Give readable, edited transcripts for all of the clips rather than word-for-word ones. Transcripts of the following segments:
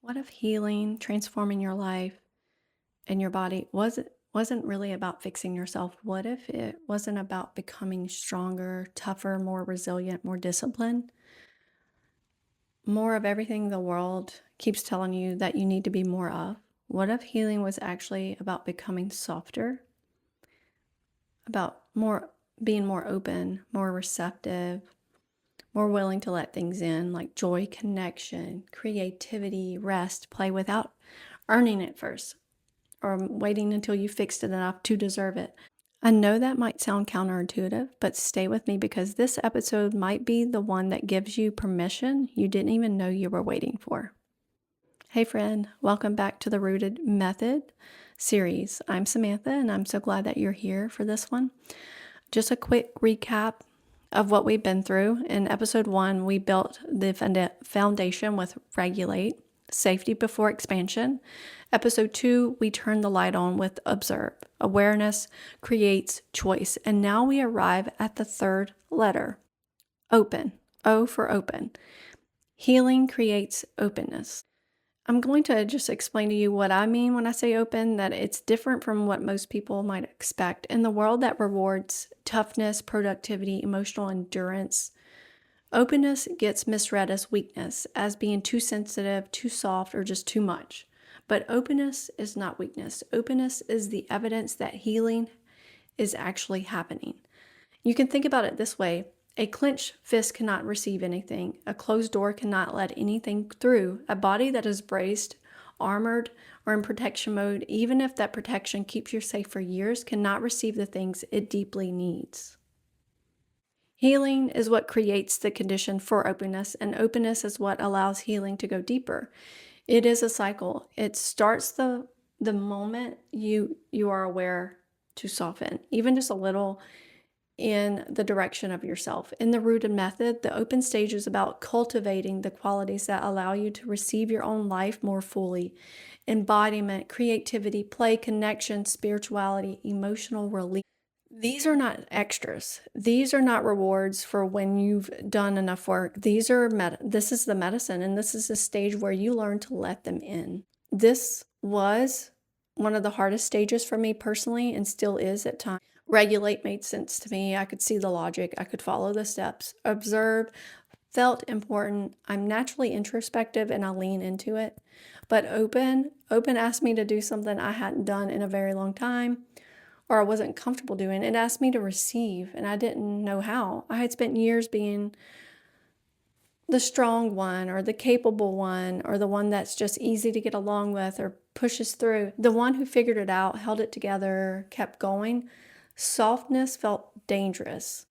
What if healing, transforming your life and your body wasn't really about fixing yourself? What if it wasn't about becoming stronger, tougher, more resilient, more disciplined? More of everything the world keeps telling you that you need to be more of. What if healing was actually about becoming softer, about more being more open, more receptive, more willing to let things in like joy, connection, creativity, rest, play without earning it first? Or waiting until you fixed it enough to deserve it. I know that might sound counterintuitive, but stay with me because this episode might be the one that gives you permission you didn't even know you were waiting for. Hey, friend, welcome back to the Rooted Method series. I'm Samantha, and I'm so glad that you're here for this one. Just a quick recap of what we've been through. In episode 1, we built the foundation with regulate, safety before expansion. Episode 2, we turned the light on with observe. Awareness creates choice. And now we arrive at the third letter, open. O for open. Healing creates openness. I'm going to just explain to you what I mean when I say open, that it's different from what most people might expect. In the world that rewards toughness, productivity, emotional endurance, openness gets misread as weakness, as being too sensitive, too soft, or just too much. But openness is not weakness. Openness is the evidence that healing is actually happening. You can think about it this way. A clenched fist cannot receive anything. A closed door cannot let anything through. A body that is braced, armored, or in protection mode, even if that protection keeps you safe for years, cannot receive the things it deeply needs. Healing is what creates the condition for openness, and openness is what allows healing to go deeper. It is a cycle. It starts the moment you are aware to soften, even just a little, in the direction of yourself. In the Rooted Method, the open stage is about cultivating the qualities that allow you to receive your own life more fully. Embodiment, creativity, play, connection, spirituality, emotional release. These are not extras. These are not rewards for when you've done enough work. This is the medicine, and this is a stage where you learn to let them in. This was one of the hardest stages for me personally, and still is at times. Regulate made sense to me. I could see the logic. I could follow the steps. Observe felt important. I'm naturally introspective and I lean into it. But open asked me to do something I hadn't done in a very long time, or I wasn't comfortable doing. It asked me to receive, and I didn't know how. I had spent years being the strong one, or the capable one, or the one that's just easy to get along with or pushes through. The one who figured it out, held it together, kept going. Softness felt dangerous.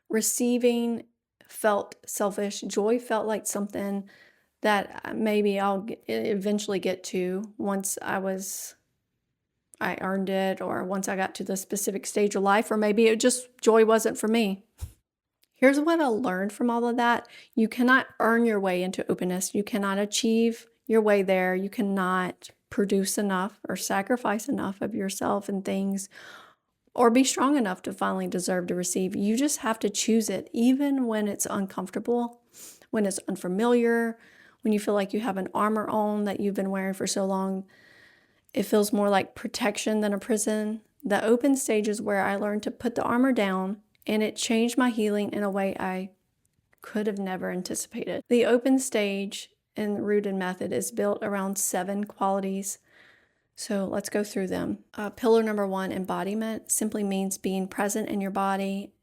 Receiving felt selfish. Joy felt like something that maybe I'll eventually get to once I earned it, or once I got to the specific stage of life, or maybe joy wasn't for me. Here's what I learned from all of that. You cannot earn your way into openness. You cannot achieve your way there. You cannot produce enough or sacrifice enough of yourself and things, or be strong enough to finally deserve to receive. You just have to choose it, even when it's uncomfortable, when it's unfamiliar, when you feel like you have an armor on that you've been wearing for so long. It feels more like protection than a prison. The open stage is where I learned to put the armor down, and it changed my healing in a way I could have never anticipated. The open stage in the Rooted Method is built around 7 qualities. So let's go through them. Pillar number 1, embodiment, simply means being present in your body,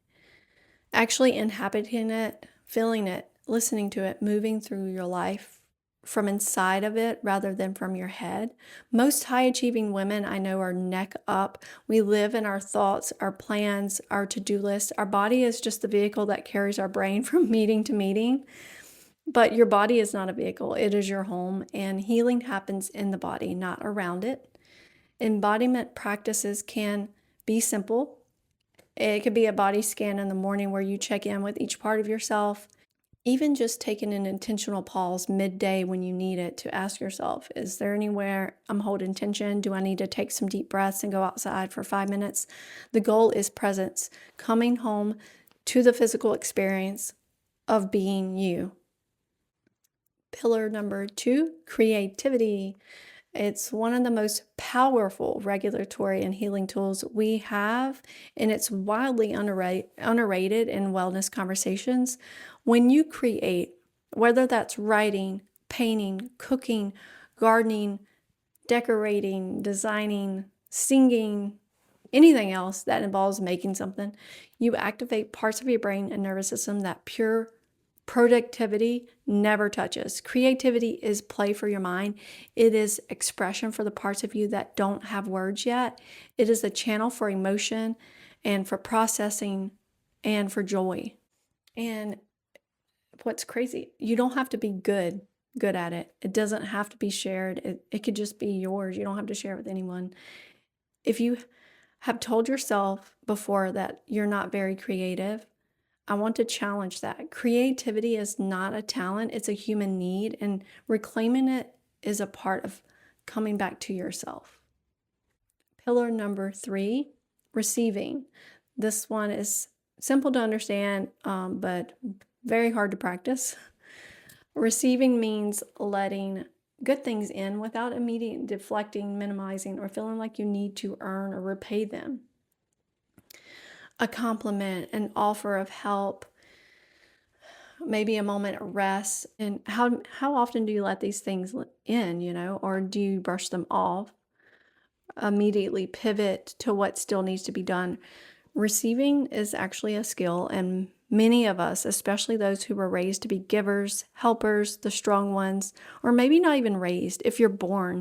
actually inhabiting it, feeling it, listening to it, moving through your life from inside of it rather than from your head. Most high achieving women I know are neck up. We live in our thoughts, our plans, our to-do list. Our body is just the vehicle that carries our brain from meeting to meeting. But your body is not a vehicle. It is your home, and healing happens in the body, not around it. Embodiment practices can be simple. It could be a body scan in the morning where you check in with each part of yourself. Even just taking an intentional pause midday when you need it to ask yourself, is there anywhere I'm holding tension? Do I need to take some deep breaths and go outside for 5 minutes? The goal is presence, coming home to the physical experience of being you. Pillar number 2, creativity. It's one of the most powerful regulatory and healing tools we have, and it's wildly underrated in wellness conversations. When you create, whether that's writing, painting, cooking, gardening, decorating, designing, singing, anything else that involves making something, you activate parts of your brain and nervous system that pure productivity never touches. Creativity is play for your mind. It is expression for the parts of you that don't have words yet. It is a channel for emotion and for processing and for joy. And what's crazy, you don't have to be good at it. It doesn't have to be shared. It could just be yours. You don't have to share it with anyone. If you have told yourself before that you're not very creative, I want to challenge that. Creativity is not a talent, it's a human need, and reclaiming it is a part of coming back to yourself. Pillar number 3, receiving. This one is simple to understand, but very hard to practice. Receiving means letting good things in without immediate deflecting, minimizing, or feeling like you need to earn or repay them. A compliment, an offer of help, maybe a moment of rest. And how often do you let these things in, or do you brush them off, immediately pivot to what still needs to be done? Receiving is actually a skill, and many of us, especially those who were raised to be givers, helpers, the strong ones, or maybe not even raised, if you're born,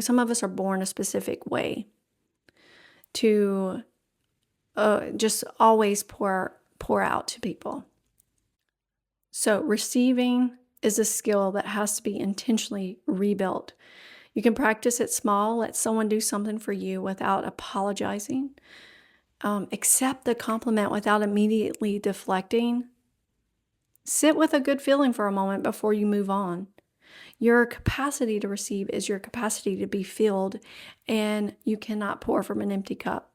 some of us are born a specific way to just always pour out to people. So receiving is a skill that has to be intentionally rebuilt. You can practice it small, let someone do something for you without apologizing. Accept the compliment without immediately deflecting. Sit with a good feeling for a moment before you move on. Your capacity to receive is your capacity to be filled, and you cannot pour from an empty cup.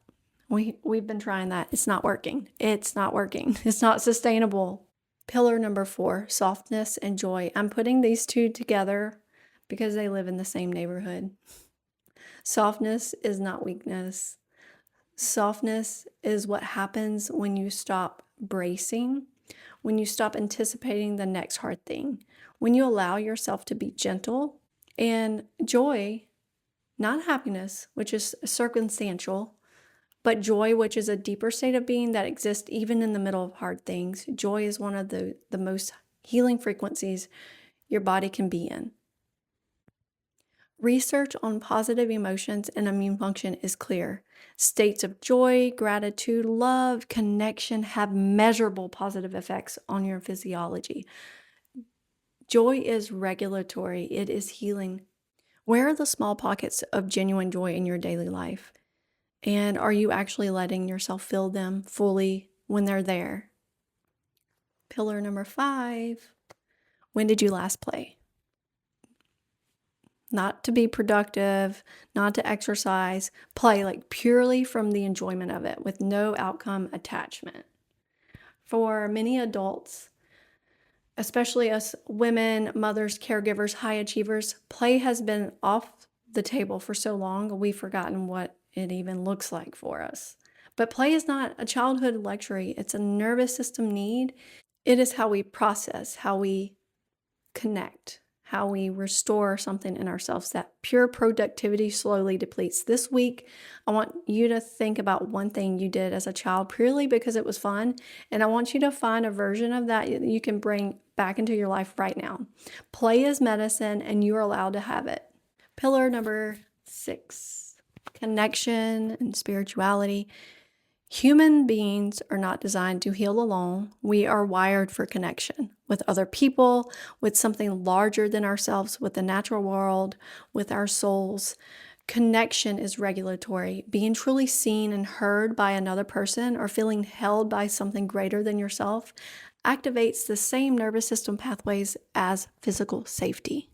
We've been trying that. It's not working. It's not working. It's not sustainable. Pillar number 4, softness and joy. I'm putting these two together because they live in the same neighborhood. Softness is not weakness. Softness is what happens when you stop bracing, when you stop anticipating the next hard thing, when you allow yourself to be gentle. And joy, not happiness, which is circumstantial, but joy, which is a deeper state of being that exists even in the middle of hard things. Joy is one of the most healing frequencies your body can be in. Research on positive emotions and immune function is clear. States of joy, gratitude, love, connection have measurable positive effects on your physiology. Joy is regulatory, it is healing. Where are the small pockets of genuine joy in your daily life? And are you actually letting yourself feel them fully when they're there? Pillar number 5, when did you last play? Not to be productive, not to exercise, play like purely from the enjoyment of it with no outcome attachment. For many adults, especially us women, mothers, caregivers, high achievers, play has been off the table for so long, we've forgotten what it even looks like for us. But play is not a childhood luxury, it's a nervous system need. It is how we process, how we connect, how we restore something in ourselves that pure productivity slowly depletes. This week, I want you to think about one thing you did as a child purely because it was fun, and I want you to find a version of that you can bring back into your life right now. Play is medicine, and you are allowed to have it. Pillar number 6, connection and spirituality. Human beings are not designed to heal alone. We are wired for connection with other people, with something larger than ourselves, with the natural world, with our souls. Connection is regulatory. Being truly seen and heard by another person or feeling held by something greater than yourself activates the same nervous system pathways as physical safety.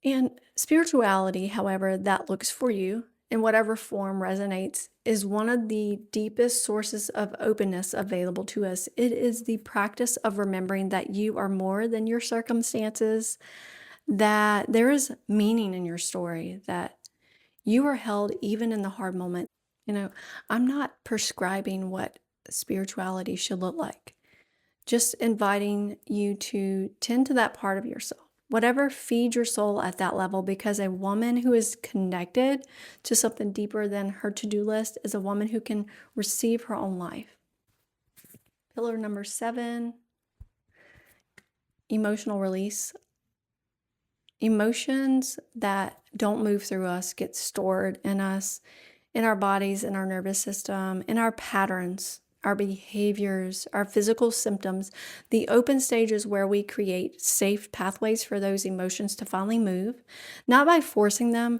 And spirituality, however, that looks for you in whatever form resonates, is one of the deepest sources of openness available to us. It is the practice of remembering that you are more than your circumstances, that there is meaning in your story, that you are held even in the hard moment. You know, I'm not prescribing what spirituality should look like, just inviting you to tend to that part of yourself. Whatever feeds your soul at that level, because a woman who is connected to something deeper than her to do list is a woman who can receive her own life. Pillar number 7, emotional release. Emotions that don't move through us get stored in us, in our bodies, in our nervous system, in our patterns, our behaviors, our physical symptoms. The open stage is where we create safe pathways for those emotions to finally move, not by forcing them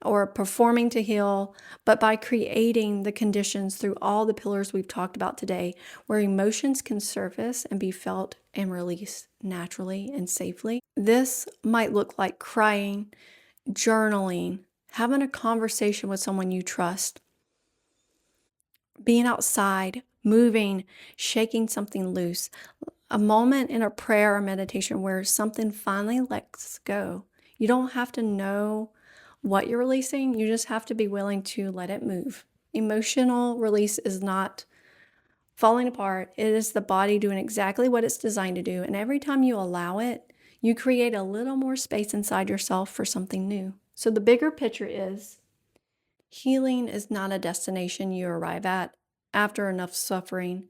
or performing to heal, but by creating the conditions through all the pillars we've talked about today, where emotions can surface and be felt and released naturally and safely. This might look like crying, journaling, having a conversation with someone you trust, being outside, moving, shaking something loose, a moment in a prayer or meditation where something finally lets go. You don't have to know what you're releasing, you just have to be willing to let it move. Emotional release is not falling apart, it is the body doing exactly what it's designed to do. And every time you allow it, you create a little more space inside yourself for something new. So the bigger picture is healing is not a destination you arrive at after enough suffering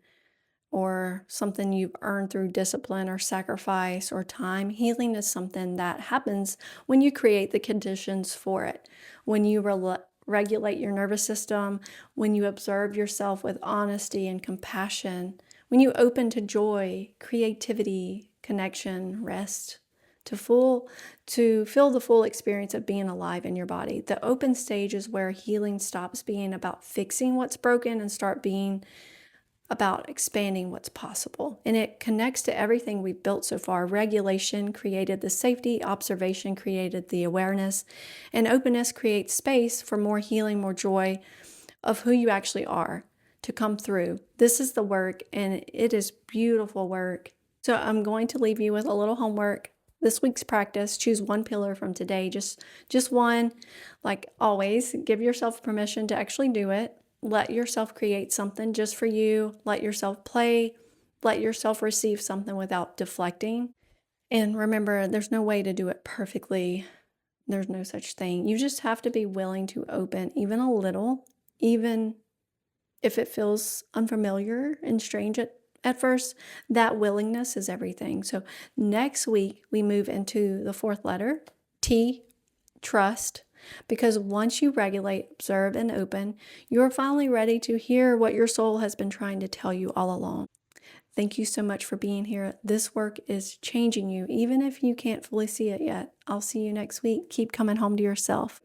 or something you've earned through discipline or sacrifice or time. Healing is something that happens when you create the conditions for it, when you regulate your nervous system, when you observe yourself with honesty and compassion, when you open to joy, creativity, connection, rest, to feel the full experience of being alive in your body. The open stage is where healing stops being about fixing what's broken and start being about expanding what's possible. And it connects to everything we've built so far. Regulation created the safety, observation created the awareness, and openness creates space for more healing, more joy of who you actually are to come through. This is the work, and it is beautiful work. So I'm going to leave you with a little homework. This week's practice, choose one pillar from today, just one. Like always, give yourself permission to actually do it. Let yourself create something just for you. Let yourself play. Let yourself receive something without deflecting. And remember, there's no way to do it perfectly. There's no such thing. You just have to be willing to open even a little, even if it feels unfamiliar and strange at first. That willingness is everything. So next week, we move into the 4th letter, T, trust. Because once you regulate, observe, and open, you're finally ready to hear what your soul has been trying to tell you all along. Thank you so much for being here. This work is changing you, even if you can't fully see it yet. I'll see you next week. Keep coming home to yourself.